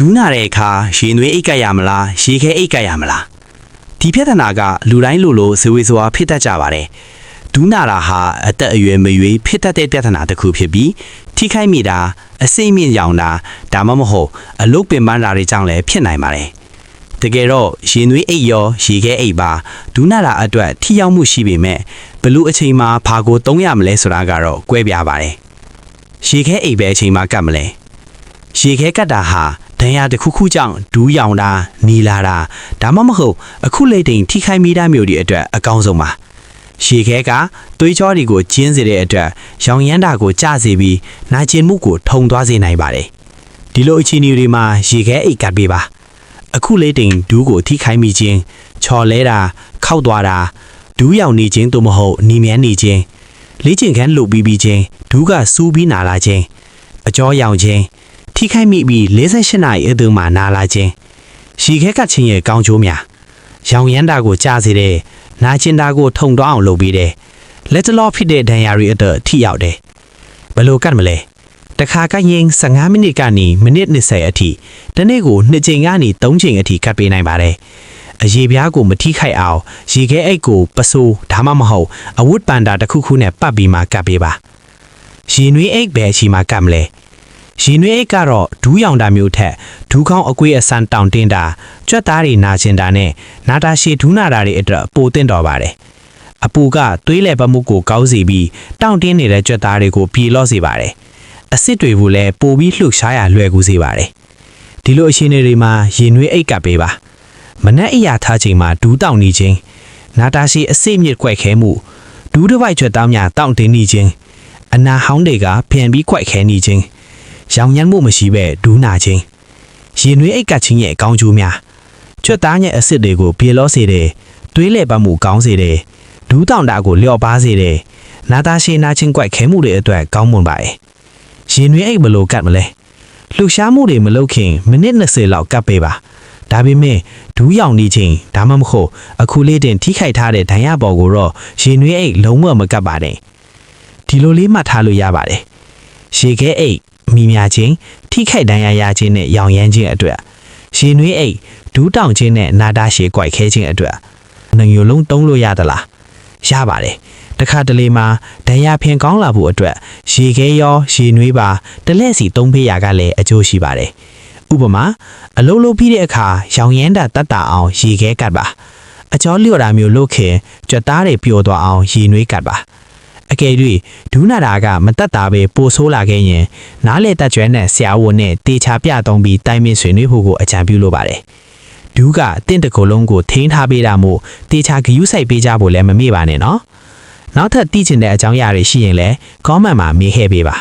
ဒူးနာတဲ့အခါရေနွေးအိတ်ကပ်ရမလားရေခဲအိတ်ကပ်ရမလားဒီပြဿနာကလူတိုင်းလိုဇဝေဇဝါဖြစ်တတ်ကြပါတယ်ဒူးနာတာဟာအသက်အရွယ်မရွေးဖြစ်တတ်တဲ့ပြဿနာတစ်ခုဖြစ်ပြီးထိခိုက်မိတာအစိမ့်မြင့်ရောင်တာဒါမှမဟုတ်အလုတ်ပင်ပန်းတာတွေကြောင့်လည်းဖြစ်နိုင်ပါတယ်တကယ်တော့ရေနွေးအိတ်ရောရေခဲအိတ်ပါဒူးနာတာအတွက်ထိရောက်မှုရှိပေမဲ့ဘလူအချိန်မှာဘာကိုသုံးရမလဲဆိုတာကတော့ကွဲပြားပါတယ်ရေခဲအိတ်ပဲအချိန်မှာကတ်မလဲရေခဲကတ်တာဟာဒဏ်ရာတစ်ခုခုကြောင့်ဒူးရောင်တာနီလာတာဒါမှမဟုတ်အခုလေတိန်ထိခိုက်မိတာမျိုးတွေအတွက်အကောင်းဆုံးပါရေခဲကသွေးကြောတွေကိုကျင်းစေတဲ့အတွက်ရောင်ရမ်းတာကိုကျစေပြီးနာကျင်မှုကိုထုံသွားစေနိုင်ပါတယ်ဒီလိုအခြေအနေတွေမှာရေခဲအိတ်ကတ်ပေးပါအခုလေတိန်ဒူးကိုထိခိုက်မိခြင်းချော်လဲတာခောက်သွားတာဒူးရောင်နေခြင်းသို့မဟုတ်နီမြန်းနေခြင်းလေ့ကျင့်ခန်းလုပ်ပြီးခြင်းဒူးကစူးပြီးနာလာခြင်းအကြောရောင်ခြင်းထိခိုက်မိပြီး48နာရီအတွင်းမှာနာလာခြင်းရေခဲကတ်ခြင်းရဲ့ကောင်းကျိုးများရောင်ရမ်းတာကိုကြားစေတဲ့နာကျင်တာကိုထုံတော့အောင်လုပ်ပြီးတဲ့လက်တလောဖြစ်တဲ့ဒဏ်ရာတွေအတွက်ထိရောက်တယ်ဘယ်လိုကတ်မလဲတခါကရင်15မိနစ်ကနေမိနစ်20အထိတနေ့ကို2ချိန်ကနေ3ချိန်အထိကတ်ပေးနိုင်ပါတယ်အရေပြားကိုမထိခိုက်အောင်ရေခဲအိတ်ကိုပစိုးဒါမှမဟုတ်အဝတ်ပန်တာတစ်ခုခုနဲ့ပတ်ပြီးမှကတ်ပေးပါရေနွေးအိတ်ပဲအချိန်မှာကတ်မလဲရေနွေးအိတ်ကတော့ဒူးရောင်တာမျိုးထက်ဒူးကောင်းအကွေးအဆန်တောင်တင်းတာကြွက်သားတွေနာကျင်တာနဲ့နာတာရှည်ဒူးနာတာတွေအတွက်ပိုတင့်တော်ပါတယ်အပူကသွေးလည်ပတ်မှုကိုကောင်းစေပြီးတောင့်တင်းနေတဲ့ကြွက်သားတွေကိုပြေလော့စေပါတယ်အစစ်တွေကိုလည်းပိုပြီးလှုပ်ရှားရလွယ်ကူစေပါတယ်ဒီလိုအခြေအနေတွေမှာရေနွေးအိတ်ကပ်ပေးပါမနက်အရာထားချိန်မှာဒူးတောင်နေခြင်းနာတာရှည်အစိမ့်မြစ်ကွက်ခဲမှုဒူးတစ်ပိုက်ကြွက်သားများတောင့်တင်းနေခြင်းအနာဟောင်းတွေကပြန်ပြီးကွက်ခဲနေခြင်းရောင်ရမ်းမှုမရှိပဲဒူးနာခြင်းရေနွေးအိတ်ကချင်းရဲ့အကောင်းကျိုးများကြွက်သားရဲ့အစစ်တွေကိုပြေလောစေတယ်သွေးလဲပတ်မှုကောင်းစေတယ်ဒူးတောင်တာကိုလျော့ပါစေတယ်နာတာရှည်နာချင်းကွက်ခဲမှုတွေအတွက်ကောင်းမွန်ပါတယ်ရေနွေးအိတ်ဘလို့ကတ်မလဲလှူရှားမှုတွေမလုပ်ခင်မိနစ်20လောက်ကတ်ပေးပါဒါပေမဲ့ဒူးရောင်နေချင်းဒါမှမဟုတ်အခုလေးတင်ထိခိုက်ထားတဲ့ဒဏ်ရာပေါ်ကိုတော့ရေနွေးအိတ်လုံးဝမကတ်ပါနဲ့ဒီလိုလေးမှတ်ထားလို့ရပါတယ်ရေခဲအိတ်မိများခြင်းထိခိုက်ဒဏ်ရာရခြင်းနဲ့ရောင်ရမ်းခြင်းအတွက်ရေနွေးအိတ်ဒူးတောင်ခြင်းနဲ့နာတာရှည်ကြွိုက်ခဲခြင်းအတွက်နှမျိုးလုံးတုံးလို့ရသလားရပါတယ်တခါတလေမှာဒဏ်ရာဖင်ကောင်းလာဖို့အတွက်ရေခဲရောရေနွေးပါတလဲစီသုံးပေးရကလည်းအကျိုးရှိပါတယ်ဥပမာအလုံးလုံးပြီးတဲ့အခါရောင်ရမ်းတာတတ်တာအောင်ရေခဲကတ်ပါအကြောလျော့တာမျိုးလုပ်ခင်ကြွက်သားတွေပျော်သွားအောင်ရေနွေးကတ်ပါအကယ်၍ဒူးနာတာကမတက်တာပဲပိုဆိုးလာခဲ့ရင်နားလေတက်ကျွဲနဲ့ဆရာဝန်နဲ့တေချာပြသုံးပြီးတိုင်ပင်ဆွေးနွေးဖို့ကိုအကြံပြုလိုပါတယ်ဒူးကအတင့်တကူလုံးကိုထိန်းထားပေးတာမို့တေချာဂယုစိုက်ပေးကြဖို့လည်းမမေ့ပါနဲ့နော်နောက်ထပ်သိချင်တဲ့အကြောင်းအရာတွေရှိရင်လည်း comment မှာမေးခဲ့ပေးပါ